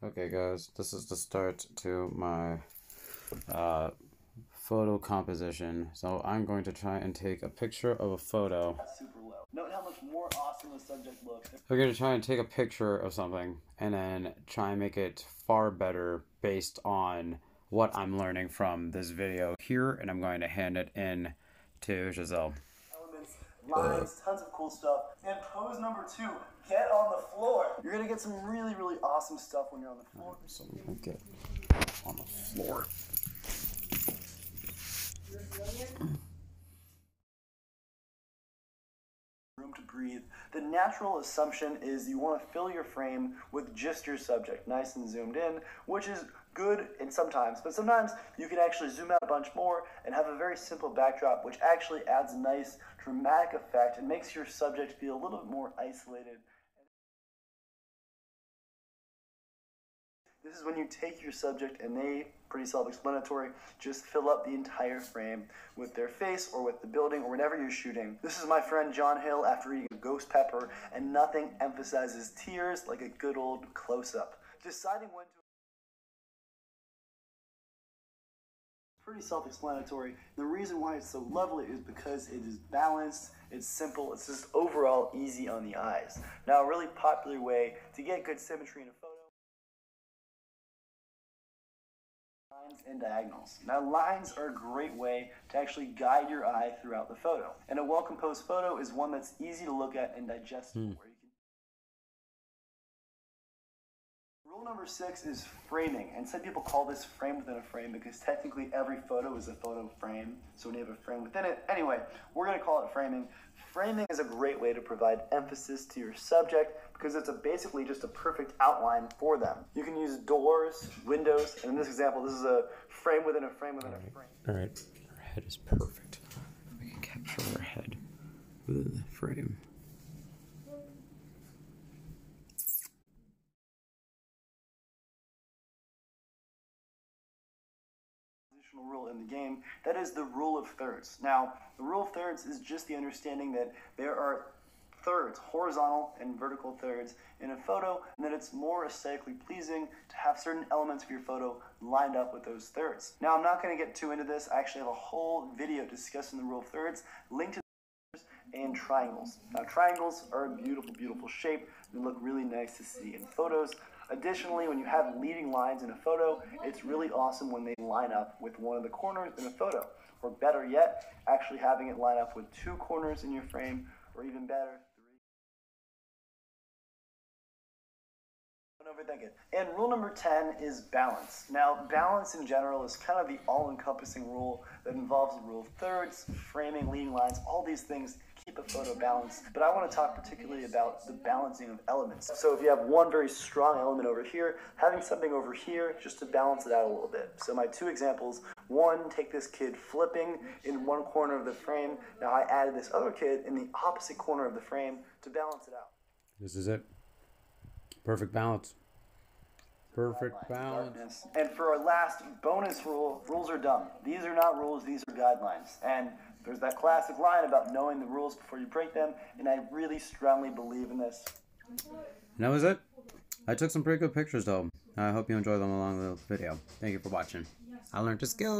Okay guys, this is the start to my photo composition. So I'm going to try and take a picture of a photo. Super low. Note how much more awesome the subject looks. We're going to try and take a picture of something and then try and make it far better based on what I'm learning from this video here, and I'm going to hand it in to Giselle. Elements, lines, tons of cool stuff. And pose number 2, get on the floor. You're gonna get some really, really awesome stuff when you're on the floor. So we're going to get on the floor. Room to breathe. The natural assumption is you want to fill your frame with just your subject, nice and zoomed in, which is good and sometimes, but sometimes you can actually zoom out a bunch more and have a very simple backdrop, which actually adds a nice dramatic effect and makes your subject feel a little bit more isolated. This is when you take your subject and they, pretty self-explanatory, just fill up the entire frame with their face or with the building or whatever you're shooting. This is my friend John Hill after eating a ghost pepper, and nothing emphasizes tears like a good old close-up. Deciding when to... Pretty self-explanatory. The reason why it's so lovely is because it is balanced, it's simple, it's just overall easy on the eyes. Now, a really popular way to get good symmetry in a photo, lines and diagonals. Now, lines are a great way to actually guide your eye throughout the photo. And a well-composed photo is one that's easy to look at and digestible. Rule number 6 is framing, and some people call this frame within a frame because technically every photo is a photo frame, so when you have a frame within it. Anyway, we're going to call it framing. Framing is a great way to provide emphasis to your subject because it's basically just a perfect outline for them. You can use doors, windows, and in this example, this is a frame within a frame within a frame. Alright, her head is perfect. We can capture her head within the frame. Rule in the game, that is the rule of thirds. Now, the rule of thirds is just the understanding that there are thirds, horizontal and vertical thirds in a photo, and that it's more aesthetically pleasing to have certain elements of your photo lined up with those thirds. Now, I'm not going to get too into this. I actually have a whole video discussing the rule of thirds, linked to and triangles. Now, triangles are a beautiful, beautiful shape. They look really nice to see in photos. Additionally, when you have leading lines in a photo, it's really awesome when they line up with one of the corners in a photo. Or better yet, actually having it line up with 2 corners in your frame, or even better, 3. Don't overthink it. And rule number 10 is balance. Now, balance in general is kind of the all-encompassing rule that involves the rule of thirds, framing, leading lines, all these things keep a photo balanced. But I want to talk particularly about the balancing of elements. So if you have one very strong element over here, having something over here just to balance it out a little bit. So my 2 examples, one, take this kid flipping in one corner of the frame. Now I added this other kid in the opposite corner of the frame to balance it out. This is it. Perfect balance. Perfect balance. And for our last bonus rule, rules are dumb. These are not rules, these are guidelines. And there's that classic line about knowing the rules before you break them, and I really strongly believe in this. And that was it. I took some pretty good pictures though. I hope you enjoyed them along the video. Thank you for watching. I learned a skill.